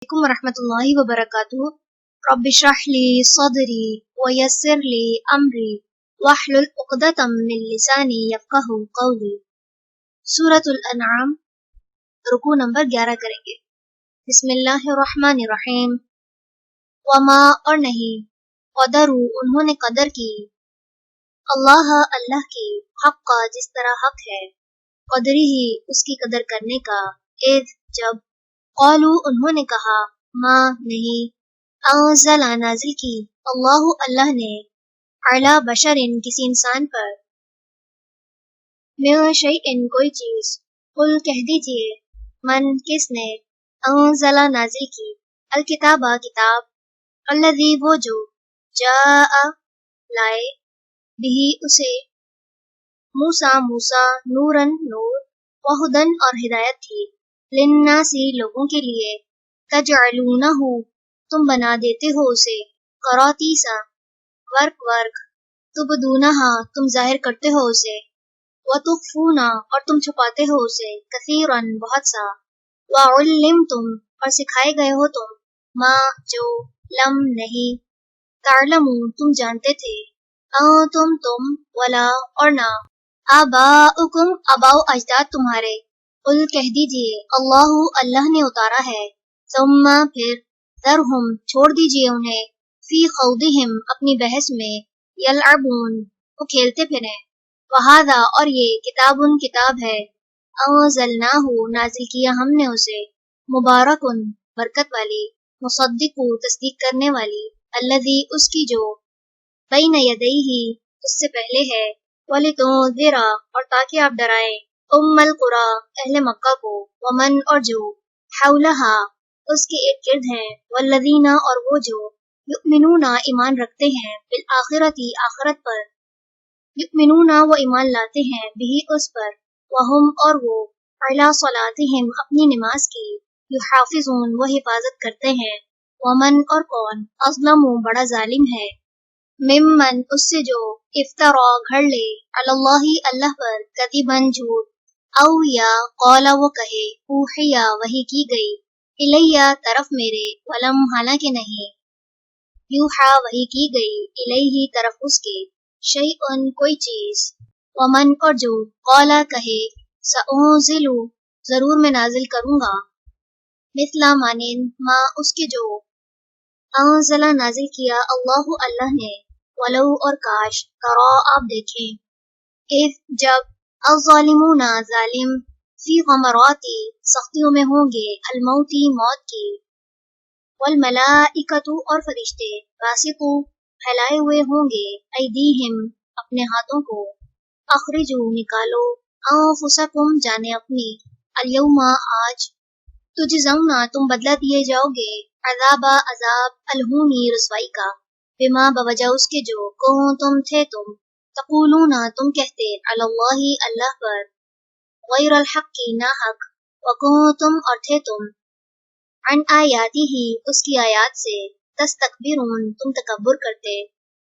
علیکم ورحمۃ اللہ وبرکاتہ. رب اشرح لی صدری ویسر لی امری واحلل عقدۃ من لسانی یفقہوا قولی. سورۃ الانعام رکوع نمبر 11 کریں گے. بسم اللہ الرحمن الرحیم. وما اور نہیں، قدروا انہوں نے قدر کی، اللہ اللہ کی، حق کا جس طرح حق ہے، قدری ہی اس کی قدر کرنے کا، اذ جب، قالوا انہوں نے کہا، ما نہیں، انزل نازل کی، اللہ اللہ نے، علی بشر کسی انسان پر، من شیء کوئی چیز، قل کہہ دیجئے، من کس نے، انزل نازل کی، الکتاب کتاب، الذی وہ جو، جاء لائے، بھی اسے، موسیٰ موسیٰ، نورن نور، وہدن اور ہدایت تھی، للناس لوگوں کے لیے، تجعلونہ تم بنا دیتے ہو اسے، قراطیسا ورق ورق، تبدونہا تم ظاہر کرتے ہو اسے، وتخفونا اور تم چھپاتے ہو اسے، کثیرن بہت سا، وعلمتم اور سکھائے گئے ہو تم، ما جو، لم نہیں، تعلمون تم جانتے تھے، تم ولا اور نہ، آباؤکم آباؤ اجداد تمہارے، قل کہہ دیجئے، اللہ اللہ نے اتارا ہے، ثم پھر، ذرہم چھوڑ دیجئے انہیں، فی خوضہم اپنی بحث میں، یلعبون وہ کھیلتے پھریں، وہذا اور یہ کتاب کتاب ہے، انزلناہ نازل کیا ہم نے اسے، مبارکن برکت والی، مصدق تصدیق کرنے والی، الذی اس کی جو، بین یدیہ اس سے پہلے ہے، وَلِتُنذِرَ اور تاکہ آپ ڈرائیں، القری اہل مکہ کو، ومن اور جو، حولہا اس کے ارد گرد ہیں، والذین اور وہ جو، یؤمنون ایمان رکھتے ہیں، بالآخرۃ آخرت پر، یؤمنون وہ ایمان لاتے ہیں، بھی اس پر، وہم اور وہ، علی صلاتہم اپنی نماز کی، یحافظون وہ حفاظت کرتے ہیں، ومن اور کون، اظلم بڑا ظالم ہے، ممن اس سے جو، افترا گھڑ لے، علی اللہ اللہ پر، کذباً جھوٹ، او یا قال وہ کہے، اوحیا وحی کی گئی، الیہ طرف میرے، ولم حالانکہ نہیں، یوحا وحی کی گئی، الیہ طرف اس کے، شیئن کوئی چیز، ومن اور جو، قال کہے، سأنزل ضرور میں نازل کروں گا، مثل مانند ما اس کے جو، انزل نازل کیا اللہ اللہ نے، ولو اور کاش، ترا آپ دیکھیں، اذ جب، الظالمون ظالم، فی غمراتی سختیوں میں ہوں گے، الموتی موت کی، والملائکۃ اور فرشتے، باسطو پھیلائے ہوئے ہوں گے، ایدیہم اپنے ہاتھوں کو، اخرجو نکالو، انفسکم جانے اپنی، الیوم آج، تجزون تم بدلہ دیے جاؤ گے، عذاب عذاب، الہونی رسوائی کا، بما بوجہ اس کے جو، کنتم تھے تم، تقولون تم کہتے، علی اللہ اللہ پر، غیر الحق کی نا حق، وکنتم اور تھے تم، عن آیاتہ اس کی آیات سے، تستکبرون تم تکبر کرتے،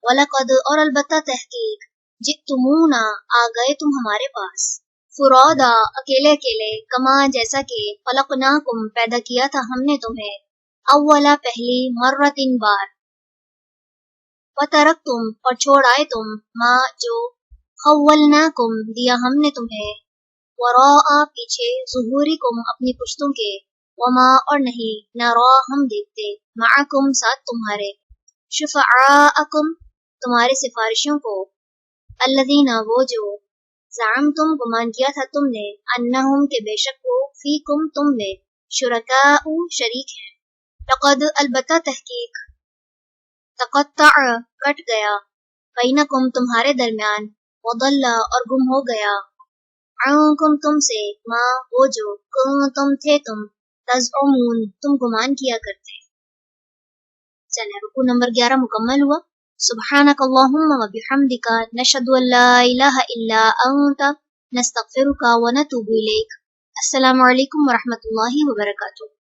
ولقد اور البتہ تحقیق، جئتمونا آ گئے تم ہمارے پاس، فرادا اکیلے اکیلے، کما جیسا کہ، خلقناکم پیدا کیا تھا ہم نے تمہیں، اولا پہلی، مرتن بار، وترکتم اور چھوڑ آئے تم، ما جو، خولناکم دیا ہم نے تمہیں، وراء پیچھے، ظہورکم اپنی پشتوں کے، وما اور نہیں، نرا ہم دیکھتے، معکم ساتھ تمہارے، شفعاءکم تمہارے سفارشوں کو، الذین وہ جو، زعمتم گمان کیا تھا تم نے، انہم کہ بے شک وہ، فیکم تم میں، شرکاء شریک ہیں، لقد البتہ تحقیق، تقطع کٹ گیا، بینکم تمہارے درمیان، وضل اور گم ہو گیا، عنکم تم سے، ما وہ جو، کنتم تھے تم، تزعمون تم گمان کیا کرتے. چلیں رکوع نمبر 11 مکمل ہوا. سبحانک اللہم و بحمدک، نشہد ان لا الہ الا انت، نستغفرک و نتوب الیک. السلام علیکم ورحمۃ اللہ وبرکاتہ.